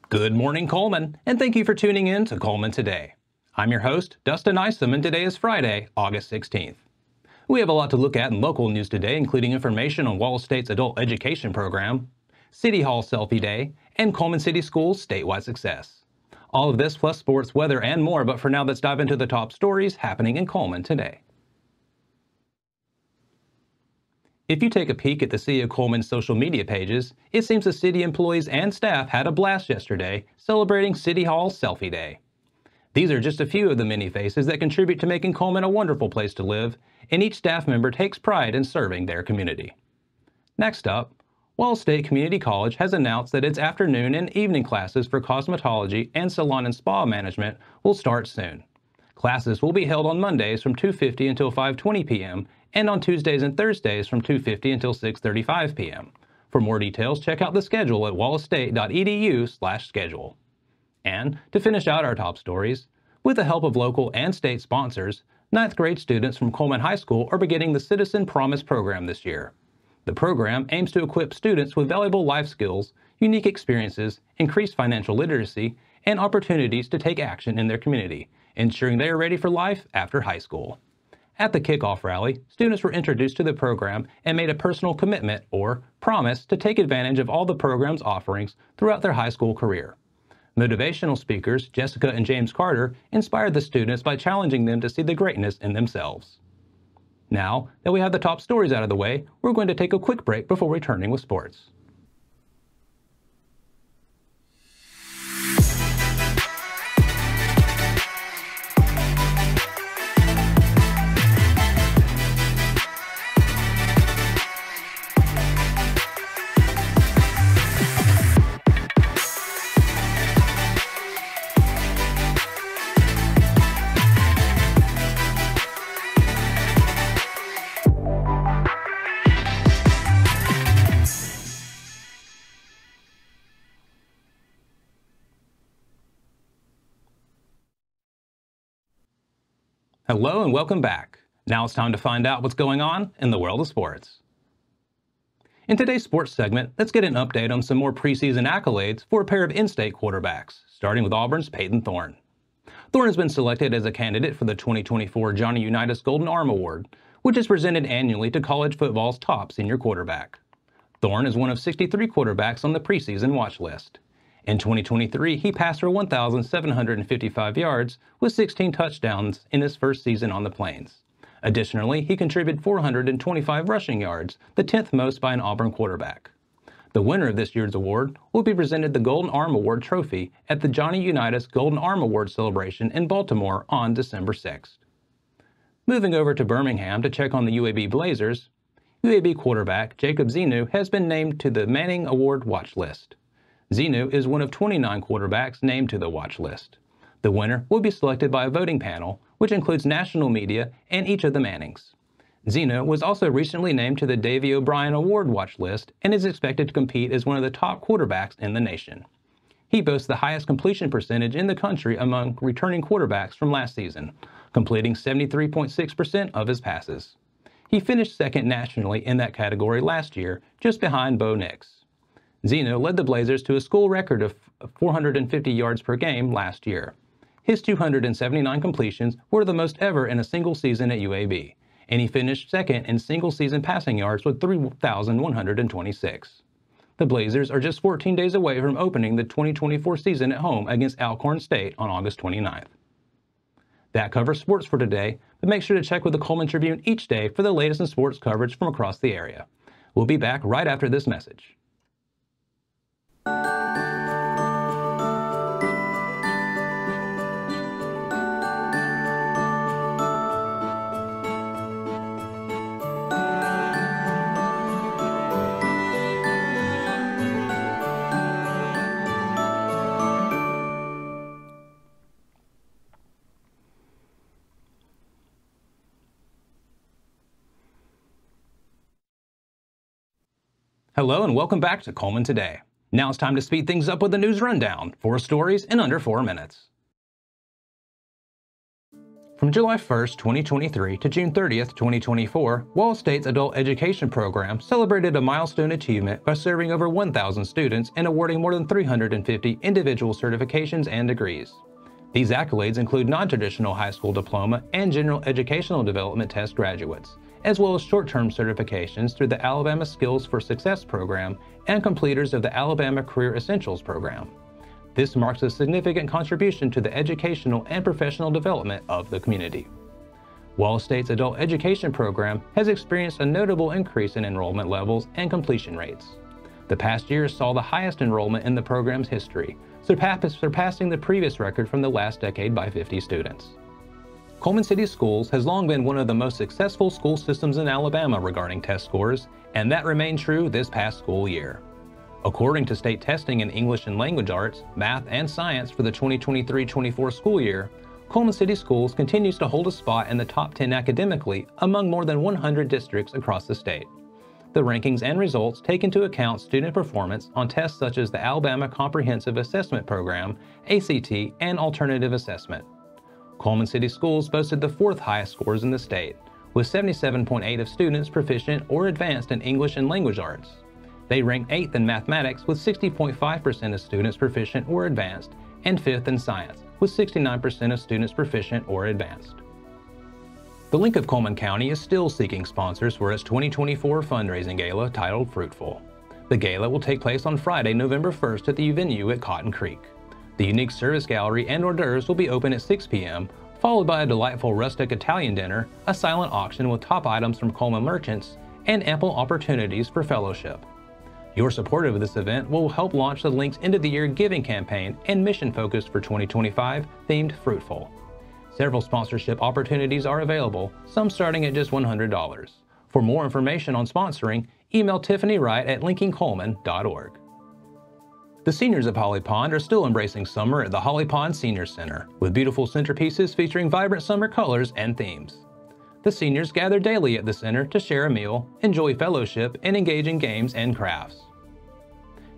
Good morning, Cullman, and thank you for tuning in to Cullman Today. I'm your host, Dustin Isom, and today is Friday, August 16th. We have a lot to look at in local news today, including information on Wallace State's adult education program, City Hall Selfie Day, and Cullman City Schools' statewide success. All of this plus sports, weather, and more, but for now, let's dive into the top stories happening in Cullman today. If you take a peek at the City of Cullman's social media pages, it seems the city employees and staff had a blast yesterday celebrating City Hall Selfie Day. These are just a few of the many faces that contribute to making Cullman a wonderful place to live, and each staff member takes pride in serving their community. Next up, Wallace State Community College has announced that its afternoon and evening classes for cosmetology and salon and spa management will start soon. Classes will be held on Mondays from 2:50 until 5:20 p.m. and on Tuesdays and Thursdays from 2:50 until 6:35 p.m. For more details, check out the schedule at wallacestate.edu/schedule. And to finish out our top stories, with the help of local and state sponsors, 9th grade students from Cullman High School are beginning the Citizen Promise program this year. The program aims to equip students with valuable life skills, unique experiences, increased financial literacy, and opportunities to take action in their community, ensuring they are ready for life after high school. At the kickoff rally, students were introduced to the program and made a personal commitment, or promise, to take advantage of all the program's offerings throughout their high school career. Motivational speakers Jessica and James Carter inspired the students by challenging them to see the greatness in themselves. Now that we have the top stories out of the way, we're going to take a quick break before returning with sports. Hello and welcome back. Now it's time to find out what's going on in the world of sports. In today's sports segment, let's get an update on some more preseason accolades for a pair of in-state quarterbacks, starting with Auburn's Peyton Thorne. Thorne has been selected as a candidate for the 2024 Johnny Unitas Golden Arm Award, which is presented annually to college football's top senior quarterback. Thorne is one of 63 quarterbacks on the preseason watch list. In 2023, he passed for 1,755 yards with 16 touchdowns in his first season on the Plains. Additionally, he contributed 425 rushing yards, the 10th most by an Auburn quarterback. The winner of this year's award will be presented the Golden Arm Award trophy at the Johnny Unitas Golden Arm Award celebration in Baltimore on December 6th. Moving over to Birmingham to check on the UAB Blazers, UAB quarterback Jacob Zenu has been named to the Manning Award watch list. Zenu is one of 29 quarterbacks named to the watch list. The winner will be selected by a voting panel, which includes national media and each of the Mannings. Zenu was also recently named to the Davey O'Brien Award watch list and is expected to compete as one of the top quarterbacks in the nation. He boasts the highest completion percentage in the country among returning quarterbacks from last season, completing 73.6% of his passes. He finished second nationally in that category last year, just behind Bo Nix. Zeno led the Blazers to a school record of 450 yards per game last year. His 279 completions were the most ever in a single season at UAB, and he finished second in single-season passing yards with 3,126. The Blazers are just 14 days away from opening the 2024 season at home against Alcorn State on August 29th. That covers sports for today, but make sure to check with the Cullman Tribune each day for the latest in sports coverage from across the area. We'll be back right after this message. Hello and welcome back to Cullman Today. Now it's time to speed things up with a news rundown. 4 stories in under 4 minutes. From July 1st, 2023 to June 30th, 2024, Wallace State's Adult Education Program celebrated a milestone achievement by serving over 1,000 students and awarding more than 350 individual certifications and degrees. These accolades include non-traditional high school diploma and general educational development test graduates, as well as short-term certifications through the Alabama Skills for Success program and completers of the Alabama Career Essentials program. This marks a significant contribution to the educational and professional development of the community. Wallace State's Adult Education Program has experienced a notable increase in enrollment levels and completion rates. The past year saw the highest enrollment in the program's history, surpassing the previous record from the last decade by 50 students. Cullman City Schools has long been one of the most successful school systems in Alabama regarding test scores, and that remained true this past school year. According to state testing in English and Language Arts, Math, and Science for the 2023-24 school year, Cullman City Schools continues to hold a spot in the top 10 academically among more than 100 districts across the state. The rankings and results take into account student performance on tests such as the Alabama Comprehensive Assessment Program, ACT, and Alternative Assessment. Cullman City Schools boasted the fourth highest scores in the state, with 77.8% of students proficient or advanced in English and Language Arts. They ranked 8th in mathematics with 60.5% of students proficient or advanced, and 5th in science with 69% of students proficient or advanced. The Link of Cullman County is still seeking sponsors for its 2024 fundraising gala titled Fruitful. The gala will take place on Friday, November 1st at the venue at Cotton Creek. The unique service gallery and hors d'oeuvres will be open at 6 p.m., followed by a delightful rustic Italian dinner, a silent auction with top items from Cullman merchants, and ample opportunities for fellowship. Your support of this event will help launch the Link's end-of-the-year giving campaign and mission focus for 2025, themed Fruitful. Several sponsorship opportunities are available, some starting at just $100. For more information on sponsoring, email Tiffany Wright at linkingcullman.org. The seniors of Holly Pond are still embracing summer at the Holly Pond Senior Center, with beautiful centerpieces featuring vibrant summer colors and themes. The seniors gather daily at the center to share a meal, enjoy fellowship, and engage in games and crafts.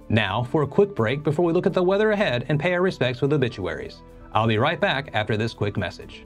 Now for a quick break before we look at the weather ahead and pay our respects with obituaries. I'll be right back after this quick message.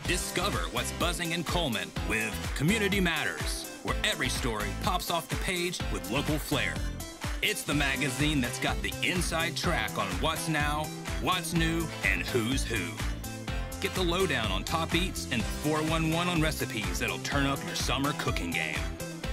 Discover what's buzzing in Cullman with Community Matters, where every story pops off the page with local flair. It's the magazine that's got the inside track on what's now, what's new, and who's who. Get the lowdown on top eats and the 411 on recipes that'll turn up your summer cooking game.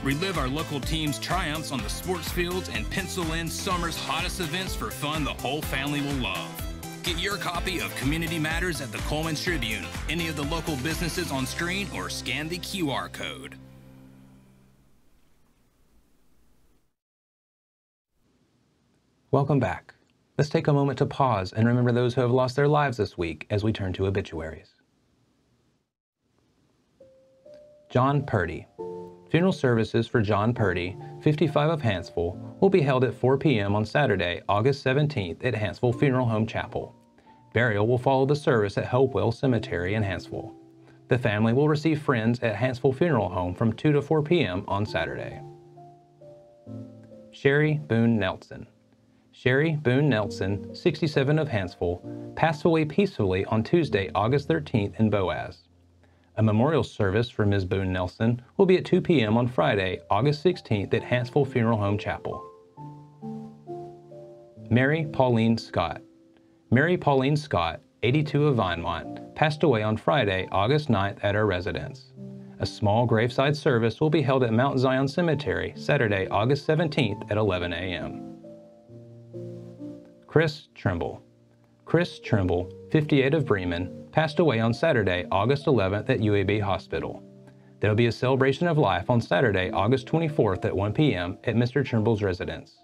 Relive our local team's triumphs on the sports fields and pencil in summer's hottest events for fun the whole family will love. Get your copy of Community Matters at the Cullman Tribune, any of the local businesses on screen, or scan the QR code. Welcome back. Let's take a moment to pause and remember those who have lost their lives this week as we turn to obituaries. John Purdy. Funeral services for John Purdy, 55 of Hanceville, will be held at 4 p.m. on Saturday, August 17th at Hanceville Funeral Home Chapel. Burial will follow the service at Hopewell Cemetery in Hanceville. The family will receive friends at Hanceville Funeral Home from 2 to 4 p.m. on Saturday. Sherry Boone Nelson. Sherry Boone Nelson, 67 of Hanceville, passed away peacefully on Tuesday, August 13th in Boaz. A memorial service for Ms. Boone Nelson will be at 2 p.m. on Friday, August 16th at Hanceville Funeral Home Chapel. Mary Pauline Scott. Mary Pauline Scott, 82 of Vinemont, passed away on Friday, August 9th at her residence. A small graveside service will be held at Mount Zion Cemetery Saturday, August 17th at 11 a.m. Chris Trimble. Chris Trimble, 58 of Bremen, passed away on Saturday, August 11th at UAB Hospital. There will be a celebration of life on Saturday, August 24th at 1 p.m. at Mr. Trimble's residence.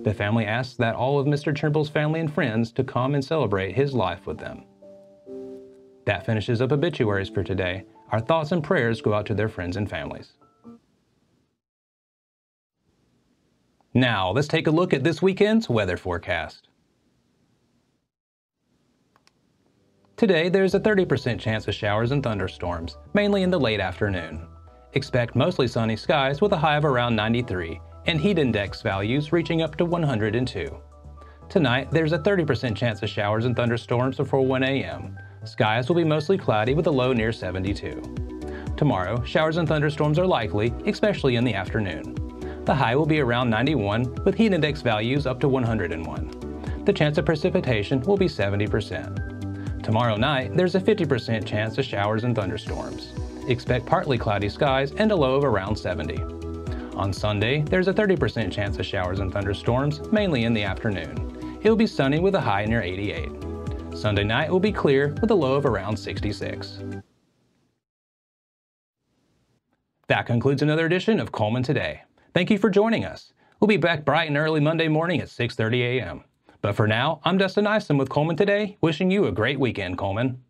The family asks that all of Mr. Trimble's family and friends to come and celebrate his life with them. That finishes up obituaries for today. Our thoughts and prayers go out to their friends and families. Now, let's take a look at this weekend's weather forecast. Today, there's a 30% chance of showers and thunderstorms, mainly in the late afternoon. Expect mostly sunny skies with a high of around 93 and heat index values reaching up to 102. Tonight, there's a 30% chance of showers and thunderstorms before 1 a.m., Skies will be mostly cloudy with a low near 72. Tomorrow, showers and thunderstorms are likely, especially in the afternoon. The high will be around 91 with heat index values up to 101. The chance of precipitation will be 70%. Tomorrow night, there's a 50% chance of showers and thunderstorms. Expect partly cloudy skies and a low of around 70. On Sunday, there's a 30% chance of showers and thunderstorms, mainly in the afternoon. It will be sunny with a high near 88. Sunday night will be clear with a low of around 66. That concludes another edition of Cullman Today. Thank you for joining us. We'll be back bright and early Monday morning at 6:30 a.m. But for now, I'm Dustin Isom with Cullman Today, wishing you a great weekend, Cullman.